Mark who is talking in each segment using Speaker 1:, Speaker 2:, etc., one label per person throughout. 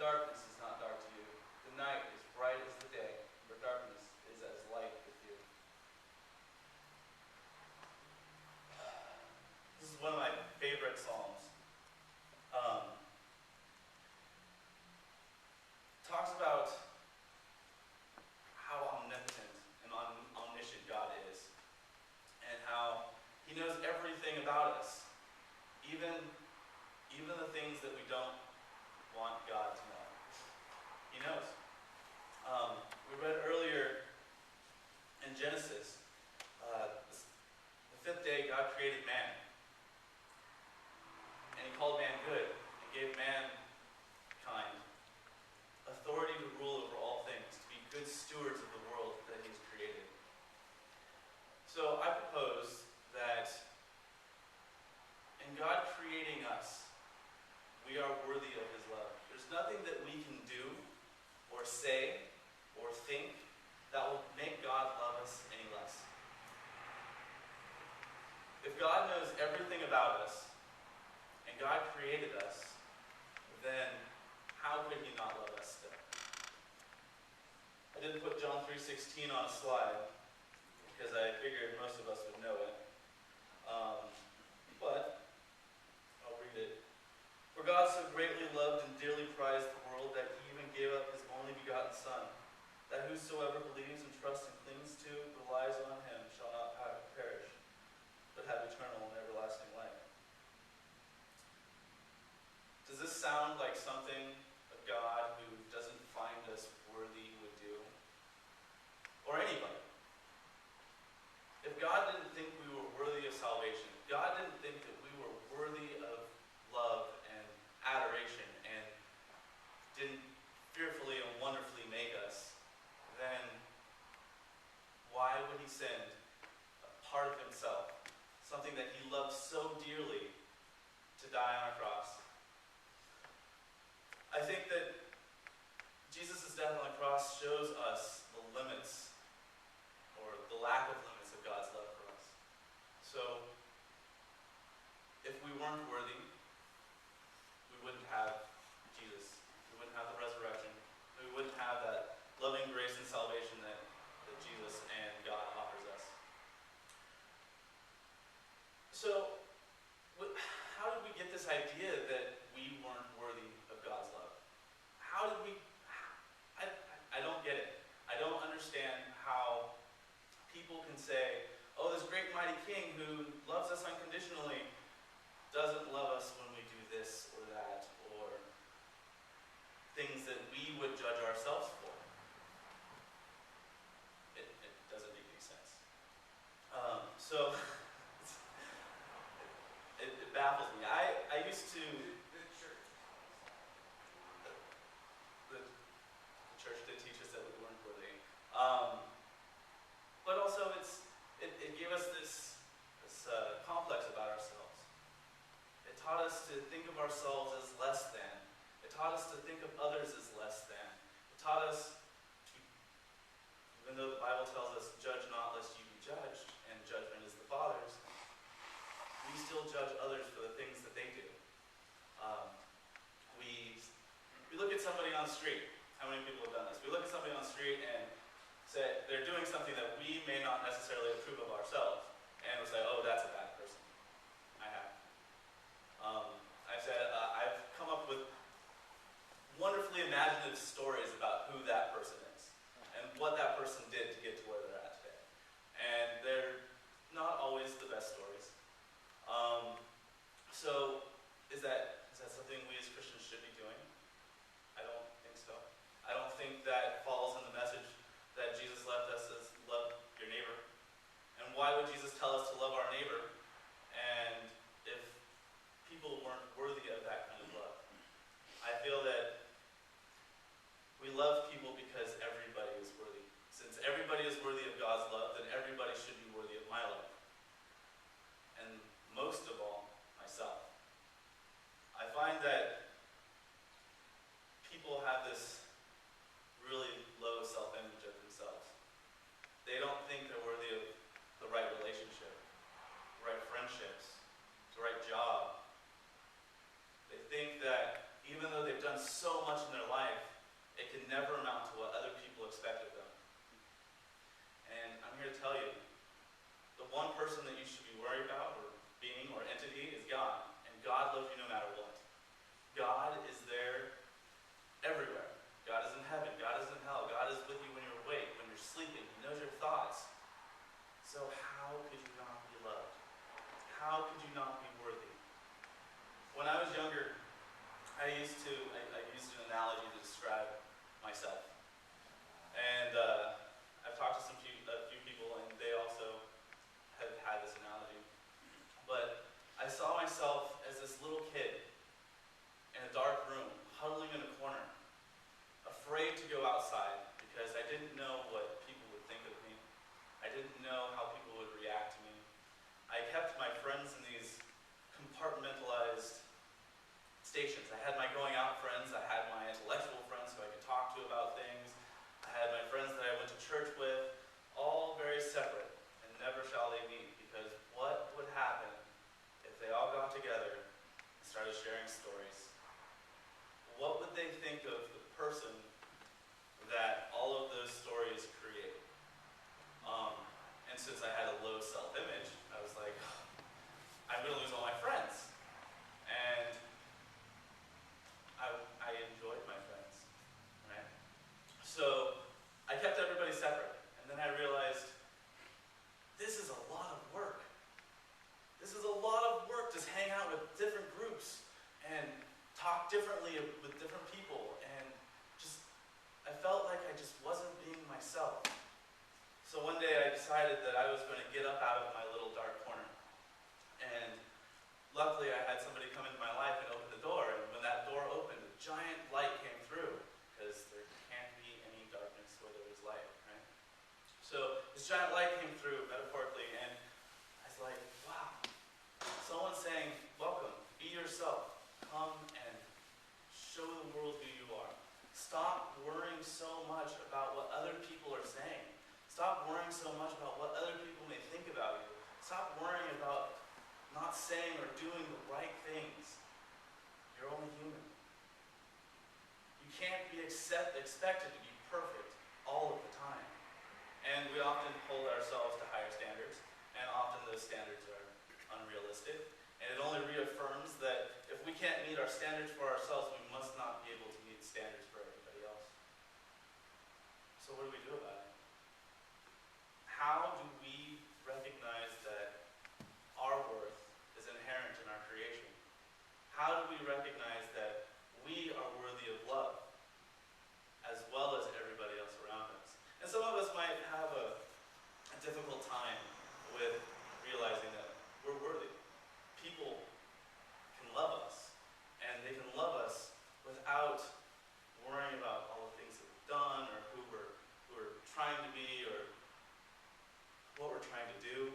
Speaker 1: darkness is not dark to you. The night is bright as the day, for darkness is as light with you. This is one of my favorite psalms. Talks about how omnipotent and omniscient God is, and how He knows everything about us, even the things that we don't want God to know. He knows. We read earlier in Genesis, the fifth day God created man, and He called man good, and gave mankind authority to rule over all things, to be good stewards of the world that He's created. So I propose that in God creating us, we are worthy of His love. There's nothing that we can do or say or think that will make God love us any less. If God knows everything about us, and God created us, then how could He not love us still? I didn't put John 3:16 on a slide, because I figured most of us would know it. But I'll read it. For God so greatly loved and dearly prized the world that He even gave up His only begotten Son, that whosoever believes and trusts and clings to, relies on Him, shall not perish, but have eternal and everlasting life. Does this sound like something a God who doesn't find us worthy would do? Or anybody? If God didn't think we were worthy of salvation, if God didn't think that we were worthy of love and adoration, and didn't fearfully and wonderfully make us, then why would He send a part of Himself, something that He loved so dearly, to die on a cross? I think that Jesus' death on the cross shows us the limits, or the lack of limits, of God's love for us. So, if we weren't worthy, we wouldn't have Jesus. We wouldn't have the resurrection. We wouldn't have that loving grace and salvation that Jesus and God offers us. So, how did we get this idea that we weren't worthy of God's love? How did we... I don't get it. I don't understand how people can say, oh, this great mighty King who loves us unconditionally doesn't love us when we do this or that, or things that we would judge ourselves for. It doesn't make any sense. So it baffles me. I used to... The church did teach us that we weren't worthy. But also it gave us this complex about ourselves. It taught us to think of ourselves as less than. It taught us to think of others as less than. It taught us to, even though the Bible tells us, judge not lest you be judged, and judgment is the Father's, we still judge others for the things that they do. We look at somebody on the street. How many people have done this? We look at somebody on the street and say they're doing something that we may not necessarily approve of ourselves, and we'll say, oh, that's a bad person. I have. I've come up with wonderfully imaginative stories about who that person is and what that person did to get to where they're at today. And they're not always the best stories. So is that something we as Christians should be doing? I don't think so. I don't think that falls in the message that Jesus left us as love your neighbor. And why would Jesus tell us to love our neighbor? And if people weren't worthy of that kind of love, I feel that we love people because everybody is worthy. Since everybody is worthy of God's love, then everybody should be worthy of my love. And most of all, myself. I find that people have this really low self-image of themselves. They don't think they're worthy of the right relationship, the right friendships, the right job. They When I was younger, I used an analogy to describe myself. And I've talked to a few people, and they also have had this analogy. But I saw myself as this little kid in a dark room, huddling in a corner, afraid to go outside because I didn't know what people would think of me. I didn't know how people would react to me. I kept my friends in these compartmentalized stations. I had my going out friends, I had my intellectual friends who I could talk to about things, I had my friends that I went to church with, all very separate, and never shall they meet, because what would happen if they all got together and started sharing stories? What would they think of the person that all of those stories create? And since I had a low self-image, I was like, I'm going to lose all my friends. And I enjoyed my friends, right? So I kept everybody separate. And then I realized, this is a lot of work. This is a lot of work to hang out with different groups and talk differently with different people. And I felt like I just wasn't being myself. So one day I decided that I was going to get up out of my little dark corner. And luckily I had somebody come into my life and open the door. And when that door opened, a giant light came through, because there can't be any darkness where there is light, right? So this giant light came through, metaphorically, and I was like, wow. Someone's saying, welcome, be yourself. Come and show the world who you are. Stop worrying so much about what other people are saying. Stop worrying so much about what other people may think about you. Stop worrying about not saying or doing the right things. You're only human. You can't be expected to be perfect all of the time. And we often hold ourselves to higher standards, and often those standards are unrealistic. And it only reaffirms that if we can't meet our standards for ourselves, we must not be able to meet standards for everybody else. So what do we do about it? How do we recognize that our worth is inherent in our creation? How do we recognize that we are worthy of love, as well as everybody else around us? And some of us might have a difficult time with realizing that we're worthy. People can love us, and they can love us without worrying about all the things that we've done, or who we're trying to be, or what we're trying to do.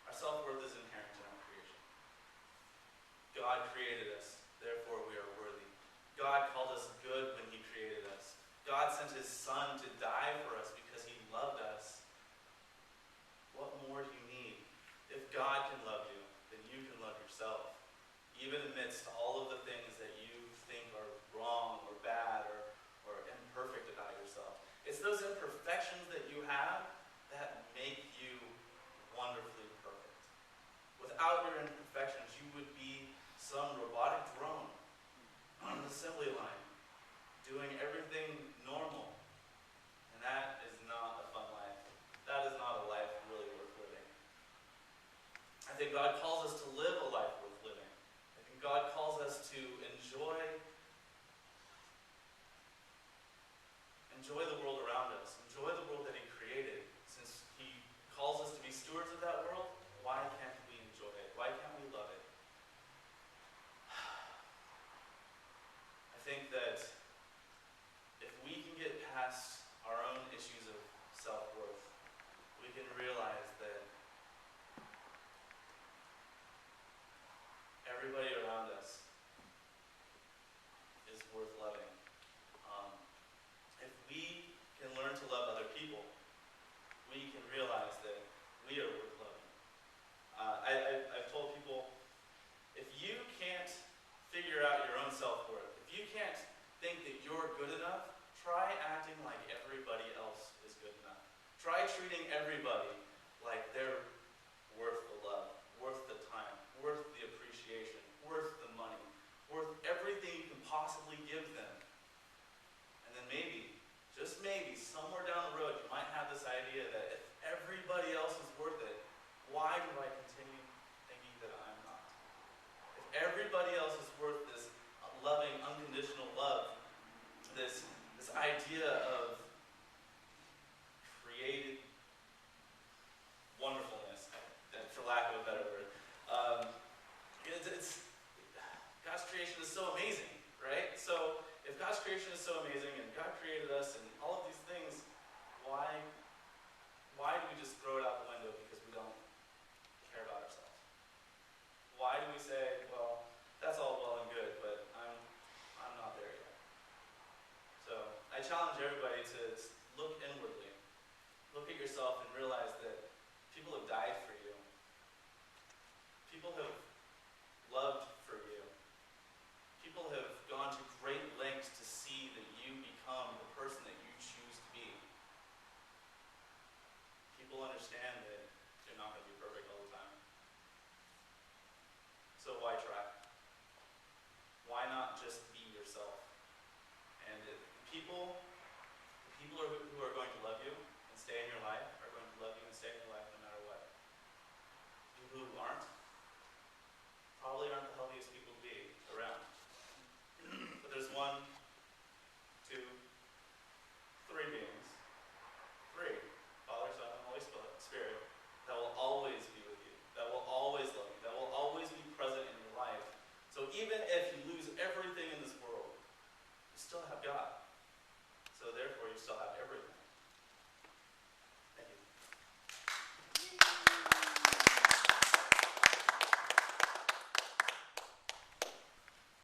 Speaker 1: Our self-worth is inherent in our creation. God created us, therefore we are worthy. God called us good when He created us. God sent His Son to die for us because He loved us. What more do you need? If God can love you, then you can love yourself. Even amidst all of the things that you think are wrong or bad or imperfect about yourself. It's those imperfections that you have that make you wonderfully perfect. Without your imperfections, you would be some robotic drone on an assembly line, doing everything normal. And that is not a fun life. That is not a life really worth living. I think God calls us to live a life worth living. I think God calls us to enjoy the world around us, enjoy the world that He created. Since He calls us to be stewards of that world, why can't we enjoy it? Why can't we love it? I think that if we can get past our own issues of self-worth, we can realize that everybody around us is worth loving. If we can learn to love other people, we can realize that we are worth loving. I've told people, if you can't figure out your own self-worth, if you can't think that you're good enough, try acting like everybody else is good enough. Try treating everybody like they're worth the love, worth the time, worth the appreciation, worth the money, worth everything you can possibly give them. And then maybe, just maybe, somewhere down the road, you might have this idea that if challenge everybody to look inwardly. Look at yourself and realize that people have died for you. People have loved